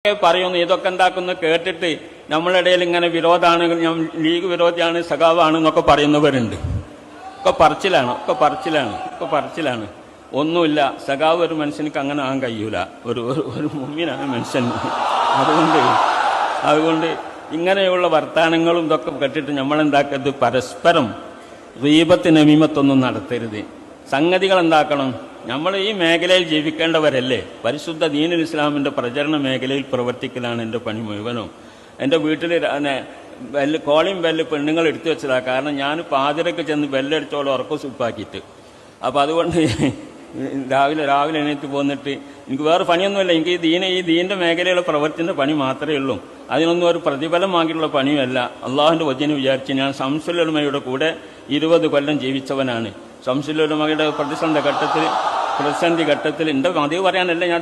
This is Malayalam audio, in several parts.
പറയുന്നു. ഇതൊക്കെ എന്താക്കുന്നു കേട്ടിട്ട് നമ്മളിടയിൽ ഇങ്ങനെ വിരോധാണ്, ലീഗ് വിരോധിയാണ്, സഖാവാണ് എന്നൊക്കെ പറയുന്നവരുണ്ട്. ഒക്കെ പറച്ചിലാണ്. ഒന്നുമില്ല. സഖാവ് ഒരു മനുഷ്യനിക്ക് അങ്ങനെ ആകാൻ കഴിയൂല, ഒരു മുമ്പിനാണ് മനുഷ്യൻ. അതുകൊണ്ട് ഇങ്ങനെയുള്ള വർത്താനങ്ങളും ഇതൊക്കെ കേട്ടിട്ട് നമ്മളെന്താക്കരുത്, പരസ്പരം ഗീബത്ത് നമീമത്തൊന്നും നടത്തരുത്. സംഗതികൾ എന്താക്കണം, നമ്മൾ ഈ മേഖലയിൽ ജീവിക്കേണ്ടവരല്ലേ. പരിശുദ്ധ ദീനുൽ ഇസ്ലാമിൻ്റെ പ്രചരണ മേഖലയിൽ പ്രവർത്തിക്കലാണ് എൻ്റെ പണി മുഴുവനും. എൻ്റെ വീട്ടിൽ കോളിംഗ് ബെല്ല് പെണ്ണുങ്ങൾ എടുത്തു വെച്ചതാണ്. കാരണം ഞാൻ പാതിരക്ക് ചെന്ന് ബെല്ലടിച്ചോളം ഉറക്കം സുപ്പാക്കിയിട്ട്. അപ്പോൾ അതുകൊണ്ട് രാവിലെ എണീറ്റ് പോന്നിട്ട് എനിക്ക് വേറെ പണിയൊന്നുമില്ല. എനിക്ക് ഈ ദീൻ്റെ മേഖലയിലുള്ള പ്രവർത്തിൻ്റെ പണി മാത്രമേ ഉള്ളൂ. അതിനൊന്നും ഒരു പ്രതിഫലം വാങ്ങിയിട്ടുള്ള പണിയുമല്ല. അള്ളാഹുവിൻ്റെ വചനം വിചാരിച്ച് ഞാൻ ശംസുൽ ഉലമയുടെ കൂടെ 20 കൊല്ലം ജീവിച്ചവനാണ്. ശംസുൽ ഉലമയുടെ പ്രതിസന്ധി ഘട്ടത്തിൽ എൻ്റെ മതിവ് പറയാനല്ല ഞാൻ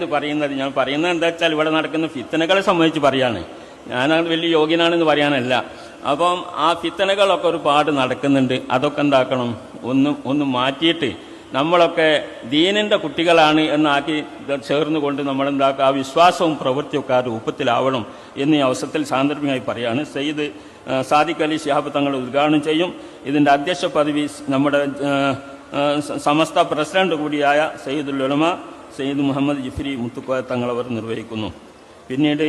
പറയുന്നത് എന്താ വെച്ചാൽ ഇവിടെ നടക്കുന്ന ഫിത്തനകളെ സംബന്ധിച്ച് പറയാണ്. ഞാൻ വലിയ യോഗ്യനാണെന്ന് പറയാനല്ല. അപ്പം ആ ഫിത്തനകളൊക്കെ ഒരുപാട് നടക്കുന്നുണ്ട്. അതൊക്കെ എന്താക്കണം, ഒന്ന് മാറ്റിയിട്ട് നമ്മളൊക്കെ ദീനിൻ്റെ കുട്ടികളാണ് എന്നാക്കി ചേർന്നുകൊണ്ട് നമ്മളെന്താക്കുക, ആ വിശ്വാസവും പ്രവൃത്തിയൊക്കെ ആ രൂപത്തിലാവണം എന്ന് ഈ അവസരത്തിൽ സാന്ദർഭികമായി പറയാണ്. സയ്യിദ് സാദിഖ് അലി ശിഹാബ് തങ്ങൾ ഉദ്ഘാടനം ചെയ്യും. ഇതിൻ്റെ അധ്യക്ഷ പദവി നമ്മുടെ സമസ്ത പ്രസിഡന്റ് കൂടിയായ സയ്യിദുൽ ഉലമ സയ്യിദ് മുഹമ്മദ് ജിഫ്രി മുത്തുക്കോയ തങ്ങളവർ നിർവഹിക്കുന്നു. പിന്നീട്